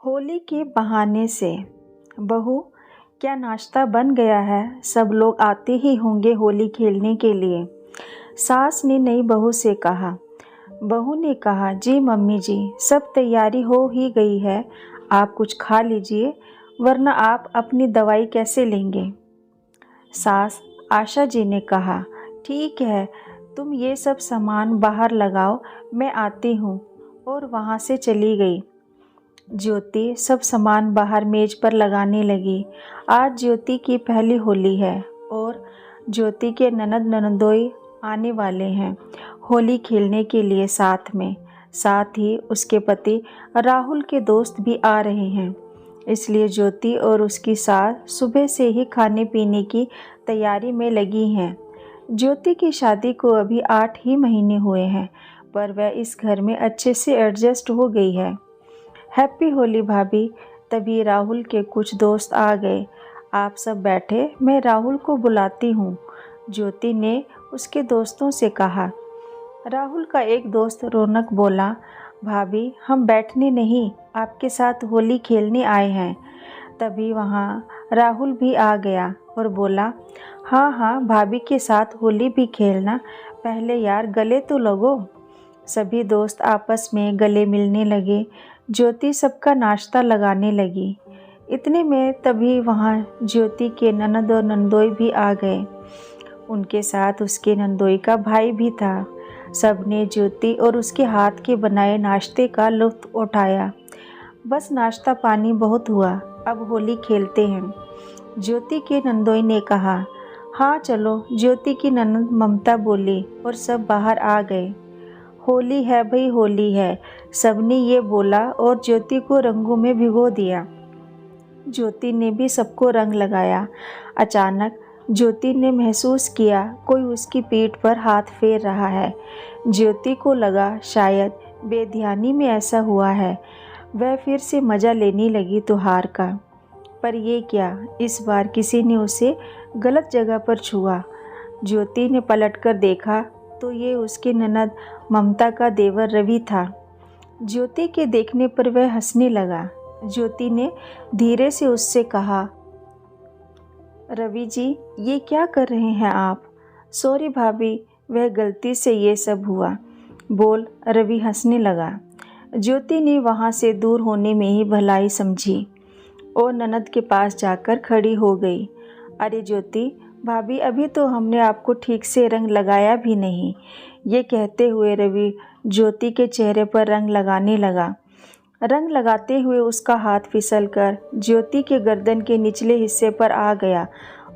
होली के बहाने से बहू क्या नाश्ता बन गया है। सब लोग आते ही होंगे होली खेलने के लिए। सास ने नई बहू से कहा। बहू ने कहा, जी मम्मी जी, सब तैयारी हो ही गई है, आप कुछ खा लीजिए वरना आप अपनी दवाई कैसे लेंगे। सास आशा जी ने कहा, ठीक है, तुम ये सब सामान बाहर लगाओ, मैं आती हूँ, और वहाँ से चली गई। ज्योति सब सामान बाहर मेज पर लगाने लगी। आज ज्योति की पहली होली है और ज्योति के ननद ननदोई आने वाले हैं होली खेलने के लिए साथ ही उसके पति राहुल के दोस्त भी आ रहे हैं। इसलिए ज्योति और उसकी सास सुबह से ही खाने पीने की तैयारी में लगी हैं। ज्योति की शादी को अभी 8 ही महीने हुए हैं, पर वह इस घर में अच्छे से एडजस्ट हो गई है। हैप्पी होली भाभी। तभी राहुल के कुछ दोस्त आ गए। आप सब बैठे, मैं राहुल को बुलाती हूँ, ज्योति ने उसके दोस्तों से कहा। राहुल का एक दोस्त रौनक बोला, भाभी हम बैठने नहीं, आपके साथ होली खेलने आए हैं। तभी वहाँ राहुल भी आ गया और बोला, हाँ हाँ भाभी के साथ होली भी खेलना, पहले यार गले तो लगो। सभी दोस्त आपस में गले मिलने लगे। ज्योति सबका नाश्ता लगाने लगी। इतने में तभी वहाँ ज्योति के ननद और नंदोई भी आ गए। उनके साथ उसके नंदोई का भाई भी था। सबने ज्योति और उसके हाथ के बनाए नाश्ते का लुत्फ उठाया। बस नाश्ता पानी बहुत हुआ, अब होली खेलते हैं, ज्योति के नंदोई ने कहा। हाँ चलो, ज्योति की ननद ममता बोली और सब बाहर आ गए। होली है भाई, होली है, सबने ये बोला और ज्योति को रंगों में भिगो दिया। ज्योति ने भी सबको रंग लगाया। अचानक ज्योति ने महसूस किया कोई उसकी पीठ पर हाथ फेर रहा है। ज्योति को लगा शायद बेध्यानी में ऐसा हुआ है। वह फिर से मज़ा लेने लगी त्योहार का। पर ये क्या, इस बार किसी ने उसे गलत जगह पर छुआ। ज्योति ने पलटकर देखा तो ये उसके ननद ममता का देवर रवि था। ज्योति के देखने पर वह हंसने लगा। ज्योति ने धीरे से उससे कहा, रवि जी ये क्या कर रहे हैं आप। सॉरी भाभी, वह गलती से ये सब हुआ, बोल रवि हंसने लगा। ज्योति ने वहाँ से दूर होने में ही भलाई समझी और ननद के पास जाकर खड़ी हो गई। अरे ज्योति भाभी, अभी तो हमने आपको ठीक से रंग लगाया भी नहीं। ये कहते हुए रवि ज्योति के चेहरे पर रंग लगाने लगा। रंग लगाते हुए उसका हाथ फिसलकर ज्योति के गर्दन के निचले हिस्से पर आ गया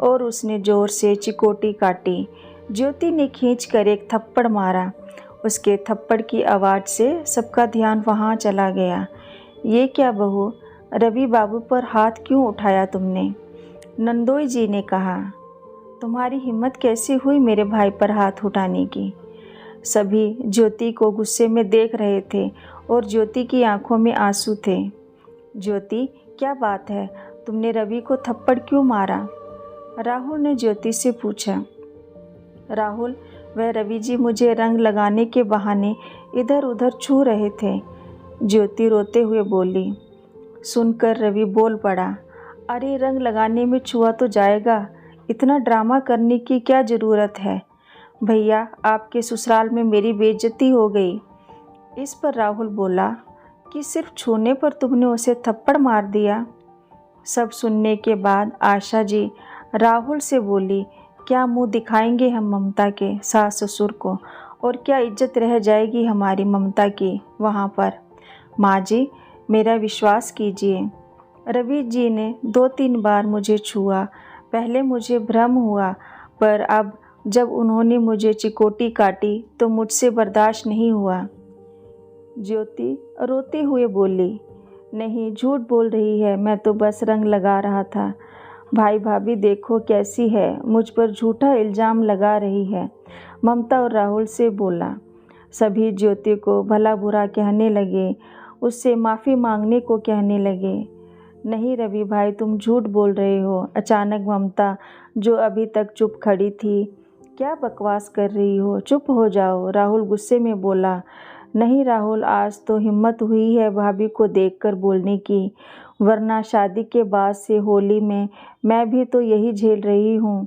और उसने ज़ोर से चिकोटी काटी। ज्योति ने खींचकर एक थप्पड़ मारा। उसके थप्पड़ की आवाज़ से सबका ध्यान वहाँ चला गया। ये क्या बहू, रवि बाबू पर हाथ क्यों उठाया तुमने। नंदोई जी ने कहा, तुम्हारी हिम्मत कैसी हुई मेरे भाई पर हाथ उठाने की। सभी ज्योति को गुस्से में देख रहे थे और ज्योति की आंखों में आंसू थे। ज्योति क्या बात है, तुमने रवि को थप्पड़ क्यों मारा। राहुल ने ज्योति से पूछा। राहुल, वह रवि जी मुझे रंग लगाने के बहाने इधर उधर छू रहे थे, ज्योति रोते हुए बोली। सुनकर रवि बोल पड़ा, अरे रंग लगाने में छुआ तो जाएगा, इतना ड्रामा करने की क्या ज़रूरत है। भैया आपके ससुराल में मेरी बेइज्जती हो गई। इस पर राहुल बोला कि सिर्फ छूने पर तुमने उसे थप्पड़ मार दिया। सब सुनने के बाद आशा जी राहुल से बोली, क्या मुंह दिखाएंगे हम ममता के सास ससुर को, और क्या इज्जत रह जाएगी हमारी ममता की वहाँ पर। माँ जी मेरा विश्वास कीजिए, रवि जी ने 2-3 बार मुझे छुआ। पहले मुझे भ्रम हुआ, पर अब जब उन्होंने मुझे चिकोटी काटी तो मुझसे बर्दाश्त नहीं हुआ। ज्योति रोते हुए बोली, नहीं झूठ बोल रही है, मैं तो बस रंग लगा रहा था। भाई भाभी देखो कैसी है, मुझ पर झूठा इल्ज़ाम लगा रही है, ममता और राहुल से बोला। सभी ज्योति को भला बुरा कहने लगे, उससे माफ़ी मांगने को कहने लगे। नहीं रवि भाई, तुम झूठ बोल रहे हो। अचानक ममता, जो अभी तक चुप खड़ी थी, क्या बकवास कर रही हो, चुप हो जाओ, राहुल गुस्से में बोला। नहीं राहुल, आज तो हिम्मत हुई है भाभी को देखकर बोलने की, वरना शादी के बाद से होली में मैं भी तो यही झेल रही हूँ।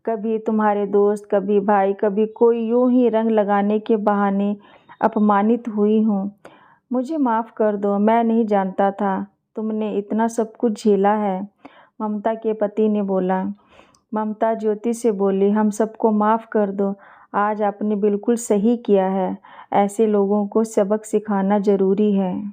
कभी तुम्हारे दोस्त, कभी भाई, कभी कोई, यूं ही रंग लगाने के बहाने अपमानित हुई हूँ। मुझे माफ़ कर दो, मैं नहीं जानता था तुमने इतना सब कुछ झेला है। ममता के पति ने बोला। ममता ज्योति से बोली, हम सबको माफ़ कर दो, आज आपने बिल्कुल सही किया है। ऐसे लोगों को सबक सिखाना ज़रूरी है।